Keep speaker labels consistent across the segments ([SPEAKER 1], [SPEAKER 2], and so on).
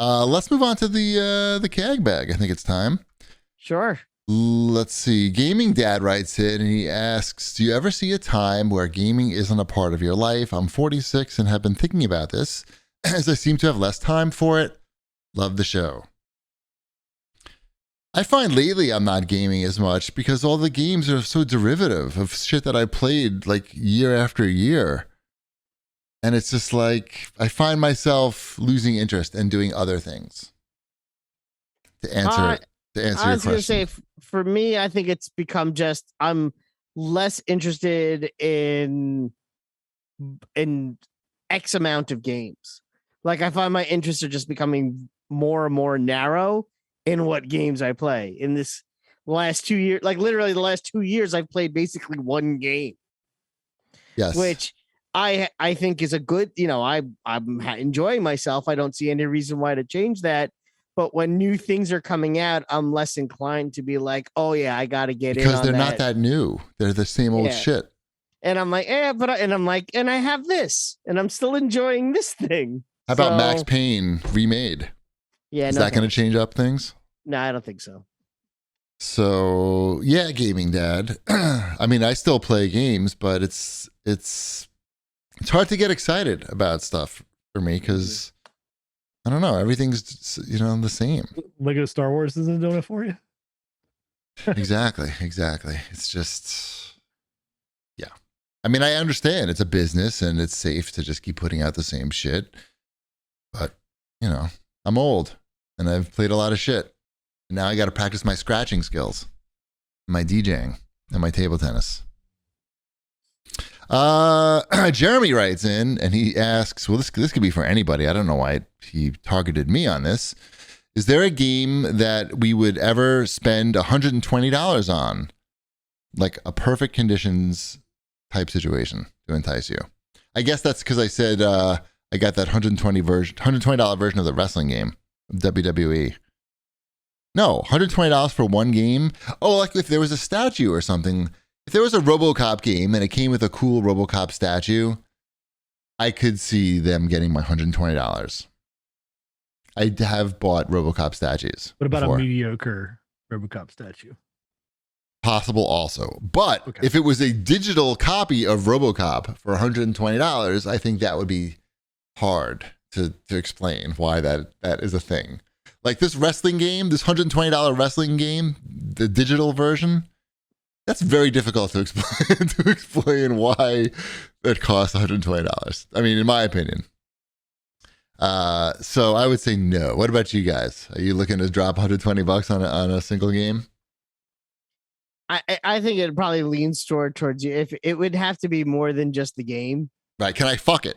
[SPEAKER 1] Let's move on to the CAG bag. I think it's time.
[SPEAKER 2] Sure.
[SPEAKER 1] Let's see. Gaming Dad writes in and he asks, do you ever see a time where gaming isn't a part of your life? I'm 46 and have been thinking about this as I seem to have less time for it. Love the show. I find lately I'm not gaming as much because all the games are so derivative of shit that I played like year after year. And it's just like I find myself losing interest and doing other things. To answer your question.
[SPEAKER 2] I was going to say, for me, I think it's become just I'm less interested in X amount of games. Like I find my interests are just becoming more and more narrow in what games I play. In this last 2 years, like literally the last 2 years, I've played basically one game.
[SPEAKER 1] Yes.
[SPEAKER 2] Which I think is a good, I'm enjoying myself. I don't see any reason why to change that. But when new things are coming out, I'm less inclined to be like, oh yeah, I got to get in on that.
[SPEAKER 1] Because they're not that new. They're the same old shit.
[SPEAKER 2] And I'm like, and I have this, and I'm still enjoying this thing.
[SPEAKER 1] How about Max Payne remade?
[SPEAKER 2] Yeah.
[SPEAKER 1] Is that going to change up things?
[SPEAKER 2] No, I don't think so.
[SPEAKER 1] So yeah, Gaming Dad. I mean, I still play games, but it's hard to get excited about stuff for me because I don't know. Everything's the same.
[SPEAKER 3] Lego Star Wars isn't doing it for you.
[SPEAKER 1] Exactly. It's just, yeah. I mean, I understand it's a business and it's safe to just keep putting out the same shit, but I'm old and I've played a lot of shit. And now I got to practice my scratching skills, my DJing, and my table tennis. Jeremy writes in and he asks, well, this could be for anybody. I don't know why he targeted me on this. Is there a game that we would ever spend $120 on? Like a perfect conditions type situation to entice you. I guess that's because I said I got that $120 version of the wrestling game, WWE. No, $120 for one game. Oh, like if there was a statue or something. If there was a RoboCop game and it came with a cool RoboCop statue, I could see them getting my $120. I have bought RoboCop statues.
[SPEAKER 3] What about
[SPEAKER 1] before.
[SPEAKER 3] A mediocre RoboCop statue?
[SPEAKER 1] Possible also. But if it was a digital copy of RoboCop for $120, I think that would be hard to explain why that is a thing. Like this wrestling game, this $120 wrestling game, the digital version, that's very difficult to explain to explain why it costs $120. I mean, in my opinion. So I would say no. What about you guys? Are you looking to drop $120 on a single game?
[SPEAKER 2] I think it probably leans towards you. If it would have to be more than just the game.
[SPEAKER 1] Right. Can I fuck it?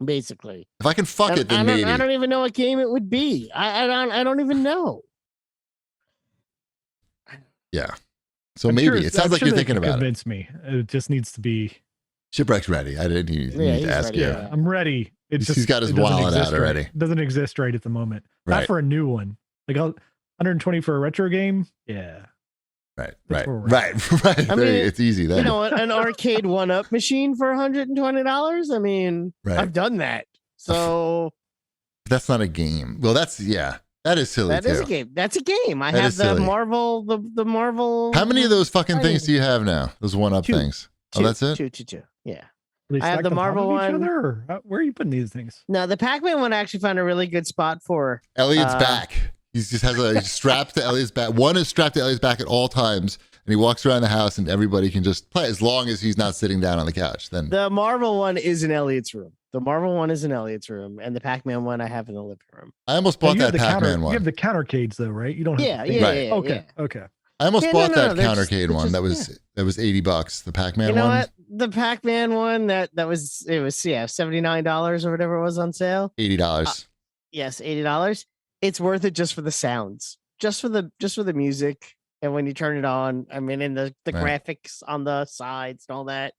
[SPEAKER 2] Basically.
[SPEAKER 1] If I can fuck it, then maybe.
[SPEAKER 2] I don't even know what game it would be. I don't even know.
[SPEAKER 1] Yeah. So maybe. It sounds like you're thinking about it.
[SPEAKER 3] Convince me. It just needs to be.
[SPEAKER 1] Shipwreck's ready. I didn't need to ask
[SPEAKER 2] ready,
[SPEAKER 1] you.
[SPEAKER 3] Yeah, I'm ready.
[SPEAKER 1] He's got his wallet out already.
[SPEAKER 3] It doesn't exist right at the moment.
[SPEAKER 1] Right.
[SPEAKER 3] Not for a new one. Like 120 for a retro game. Yeah.
[SPEAKER 1] Right.
[SPEAKER 2] I mean,
[SPEAKER 1] it's easy then.
[SPEAKER 2] An arcade 1-up machine for $120. I mean, I've done that. So
[SPEAKER 1] that's not a game. Well, that is silly.
[SPEAKER 2] That is a game. That's a game. I have the Marvel, the Marvel.
[SPEAKER 1] How many of those fucking things do you have now? Those 1-up things.
[SPEAKER 2] Two,
[SPEAKER 1] that's it.
[SPEAKER 2] Two. Yeah.
[SPEAKER 3] I have the Marvel one. Where are you putting these things?
[SPEAKER 2] No, the Pac-Man one I actually found a really good spot for.
[SPEAKER 1] Elliot's back. He just has a strap to Elliot's back. One is strapped to Elliot's back at all times, and he walks around the house, and everybody can just play as long as he's not sitting down on the couch. Then
[SPEAKER 2] the Marvel one is in Elliot's room. And the Pac-Man one I have in the living room.
[SPEAKER 1] I almost bought that Pac-Man one.
[SPEAKER 3] You have the countercades though, right? You don't.
[SPEAKER 2] Yeah.
[SPEAKER 3] Okay.
[SPEAKER 1] I almost bought that countercade one. That was $80. The Pac-Man one. You know what?
[SPEAKER 2] The Pac-Man one that was $79 or whatever it was on sale.
[SPEAKER 1] $80.
[SPEAKER 2] Yes, $80. It's worth it just for the sounds, just for the music, and when you turn it on. I mean, and the graphics on the sides and all that.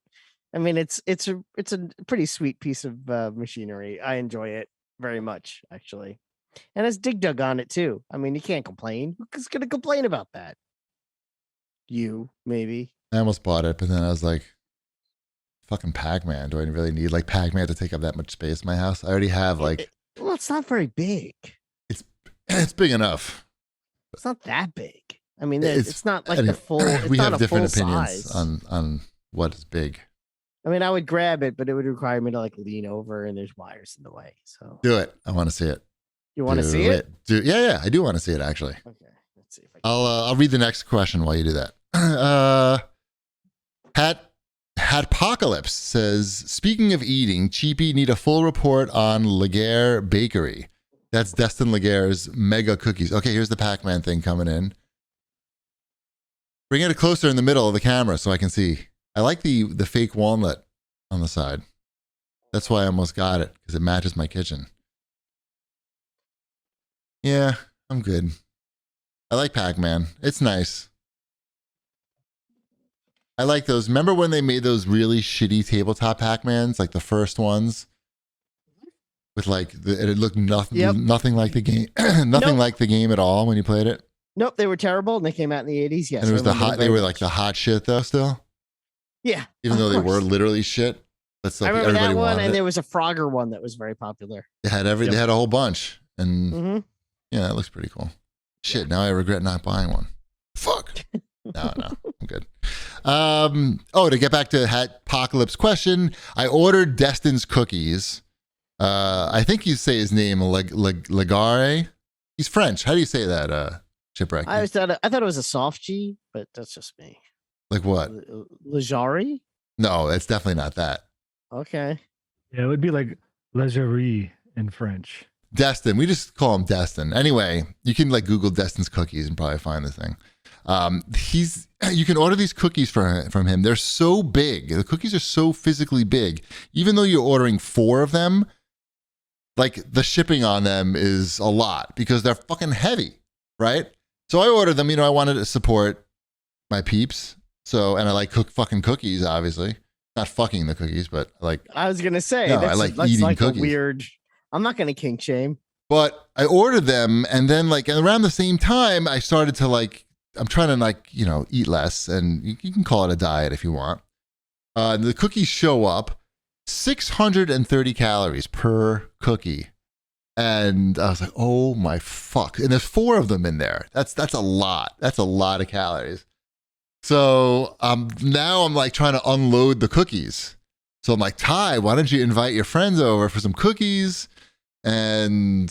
[SPEAKER 2] I mean, it's a pretty sweet piece of machinery. I enjoy it very much, actually, and it's Dig Dug on it too. I mean, you can't complain. Who's gonna complain about that? You maybe.
[SPEAKER 1] I almost bought it, but then I was like, fucking Pac-Man. Do I really need like Pac-Man to take up that much space in my house? I already have like
[SPEAKER 2] Well, it's not very big.
[SPEAKER 1] It's big enough.
[SPEAKER 2] It's not that big. I mean,
[SPEAKER 1] It's-
[SPEAKER 2] it's not like
[SPEAKER 1] anyway,
[SPEAKER 2] the full. It's
[SPEAKER 1] we
[SPEAKER 2] not
[SPEAKER 1] have
[SPEAKER 2] a
[SPEAKER 1] different
[SPEAKER 2] full
[SPEAKER 1] opinions
[SPEAKER 2] size.
[SPEAKER 1] on what is big.
[SPEAKER 2] I mean, I would grab it, but it would require me to like lean over, and there's wires in the way. So
[SPEAKER 1] Do it. I want to see it.
[SPEAKER 2] you want to
[SPEAKER 1] Do
[SPEAKER 2] see it?
[SPEAKER 1] Yeah, I do want to see it actually.
[SPEAKER 2] Okay, let's see if I can.
[SPEAKER 1] I'll read the next question while you do that. Hatpocalypse says, speaking of eating, Cheapy need a full report on Legarie Bakery. That's Destin Legarie's mega cookies. Okay, here's the Pac-Man thing coming in. Bring it closer in the middle of the camera so I can see. I like the fake walnut on the side. That's why I almost got it, because it matches my kitchen. Yeah, I'm good. I like Pac-Man. It's nice. I like those. Remember when they made those really shitty tabletop Pac-Mans, like the first ones, with like it looked nothing like the game, nothing like the game at all when you played it.
[SPEAKER 2] Nope, they were terrible, and they came out in the 80s. Yes,
[SPEAKER 1] And it was
[SPEAKER 2] I
[SPEAKER 1] the
[SPEAKER 2] remember
[SPEAKER 1] hot.
[SPEAKER 2] them
[SPEAKER 1] They
[SPEAKER 2] very
[SPEAKER 1] were
[SPEAKER 2] much.
[SPEAKER 1] like the hot shit though. Still,
[SPEAKER 2] Yeah,
[SPEAKER 1] even
[SPEAKER 2] of
[SPEAKER 1] though they
[SPEAKER 2] course.
[SPEAKER 1] were literally shit. But still,
[SPEAKER 2] I remember
[SPEAKER 1] everybody
[SPEAKER 2] that one,
[SPEAKER 1] wanted
[SPEAKER 2] and
[SPEAKER 1] it.
[SPEAKER 2] there was a Frogger one that was very popular.
[SPEAKER 1] They had They had a whole bunch, and
[SPEAKER 2] Mm-hmm.
[SPEAKER 1] yeah, it looks pretty cool. Shit, now I regret not buying one. Fuck. No, I'm good. To get back to Hatpocalypse question, I ordered Destin's cookies. I think you say his name Legarie. He's French. How do you say that, Shipwreck?
[SPEAKER 2] I thought it was a soft G, but that's just me.
[SPEAKER 1] Like what?
[SPEAKER 2] Legarie?
[SPEAKER 1] No, it's definitely not that.
[SPEAKER 2] Okay.
[SPEAKER 3] Yeah, it would be like Legarie in French.
[SPEAKER 1] Destin. We just call him Destin. Anyway, you can like Google Destin's cookies and probably find the thing. You can order these cookies from him. They're so big. The cookies are so physically big. Even though you're ordering 4 of them, like the shipping on them is a lot because they're fucking heavy, right? So I ordered them. I wanted to support my peeps. So, and I like fucking cookies, obviously. Not fucking the cookies, but
[SPEAKER 2] I was gonna say
[SPEAKER 1] No, I
[SPEAKER 2] that's,
[SPEAKER 1] like
[SPEAKER 2] that's
[SPEAKER 1] eating
[SPEAKER 2] like
[SPEAKER 1] cookies.
[SPEAKER 2] a weird. I'm not gonna kink shame.
[SPEAKER 1] But I ordered them, and then around the same time, I started to I'm trying to eat less, and you can call it a diet if you want. The cookies show up, 630 calories per cookie, and I was like, oh my fuck! And there's 4 of them in there. That's a lot. That's a lot of calories. So now I'm trying to unload the cookies. So I'm like, Ty, why don't you invite your friends over for some cookies? And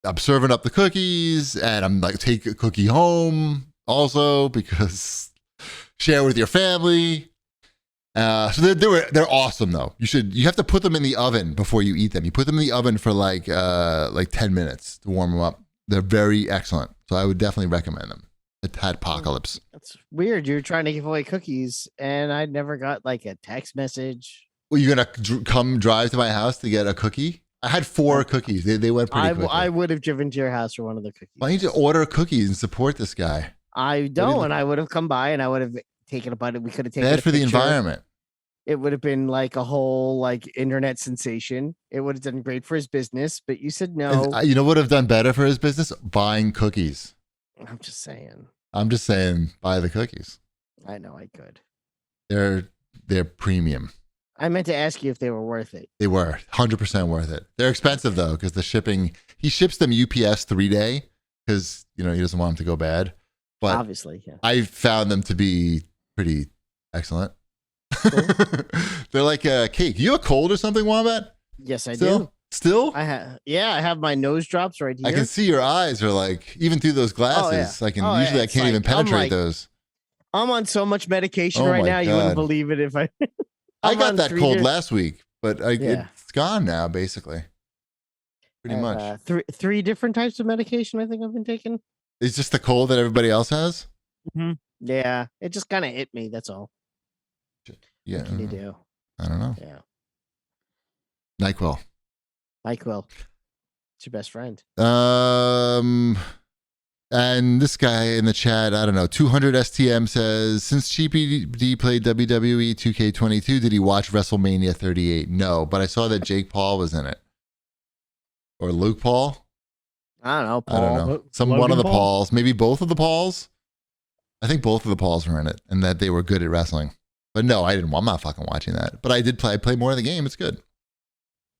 [SPEAKER 1] I'm serving up the cookies, and I'm take a cookie home also because share with your family. So they're awesome though. You have to put them in the oven before you eat them. You put them in the oven for like 10 minutes to warm them up. They're very excellent. So I would definitely recommend them. Hatpocalypse.
[SPEAKER 2] That's weird. You're trying to give away cookies, and I never got a text message.
[SPEAKER 1] Well, you gonna come drive to my house to get a cookie? I had 4 cookies. They went pretty quickly.
[SPEAKER 2] I would have driven to your house for one of the cookies.
[SPEAKER 1] Why don't you order cookies and support this guy?
[SPEAKER 2] I don't, and I would have come by, and I would have taken a bite. We could have taken
[SPEAKER 1] Bad
[SPEAKER 2] a
[SPEAKER 1] for the
[SPEAKER 2] picture.
[SPEAKER 1] environment.
[SPEAKER 2] It would have been a whole internet sensation. It would have done great for his business, but you said no.
[SPEAKER 1] And, you know what would have done better for his business? Buying cookies.
[SPEAKER 2] I'm just saying.
[SPEAKER 1] I'm just saying, buy the cookies.
[SPEAKER 2] I know I could.
[SPEAKER 1] They're premium.
[SPEAKER 2] I meant to ask you if they were worth it.
[SPEAKER 1] They were 100% worth it. They're expensive though because the shipping. He ships them UPS 3-day because he doesn't want them to go bad. But
[SPEAKER 2] Obviously, yeah.
[SPEAKER 1] I found them to be pretty excellent.
[SPEAKER 2] Cool.
[SPEAKER 1] They're like a cake. You have a cold or something, Wombat?
[SPEAKER 2] Yes, I
[SPEAKER 1] Still?
[SPEAKER 2] do.
[SPEAKER 1] Still?
[SPEAKER 2] I have my nose drops right here.
[SPEAKER 1] I can see your eyes are even through those glasses. I can usually I
[SPEAKER 2] It's
[SPEAKER 1] can't even
[SPEAKER 2] I'm
[SPEAKER 1] penetrate those.
[SPEAKER 2] I'm on so much medication
[SPEAKER 1] Oh
[SPEAKER 2] right
[SPEAKER 1] my
[SPEAKER 2] now. You wouldn't
[SPEAKER 1] God.
[SPEAKER 2] believe it if I.
[SPEAKER 1] I
[SPEAKER 2] I'm
[SPEAKER 1] got
[SPEAKER 2] on
[SPEAKER 1] that
[SPEAKER 2] 3
[SPEAKER 1] cold
[SPEAKER 2] di-
[SPEAKER 1] last week, but it's gone now, basically. Pretty much.
[SPEAKER 2] 3 different types of medication. I think I've been taking.
[SPEAKER 1] It's just the cold that everybody else has?
[SPEAKER 2] Yeah, it just kind of hit me. That's all.
[SPEAKER 1] Yeah.
[SPEAKER 2] What can you do?
[SPEAKER 1] I don't know.
[SPEAKER 2] Yeah,
[SPEAKER 1] NyQuil.
[SPEAKER 2] NyQuil. It's your best friend.
[SPEAKER 1] And this guy in the chat, I don't know, 200 STM says, since GPD played WWE 2K22, did he watch WrestleMania 38? No, but I saw that Jake Paul was in it. Or Luke Paul?
[SPEAKER 2] I don't know.
[SPEAKER 1] I don't know. One
[SPEAKER 3] Logan
[SPEAKER 1] of the
[SPEAKER 3] Paul?
[SPEAKER 1] Pauls. Maybe both of the Pauls? I think both of the Pauls were in it and that they were good at wrestling. But no, I'm not fucking watching that. But I did play more of the game. It's good.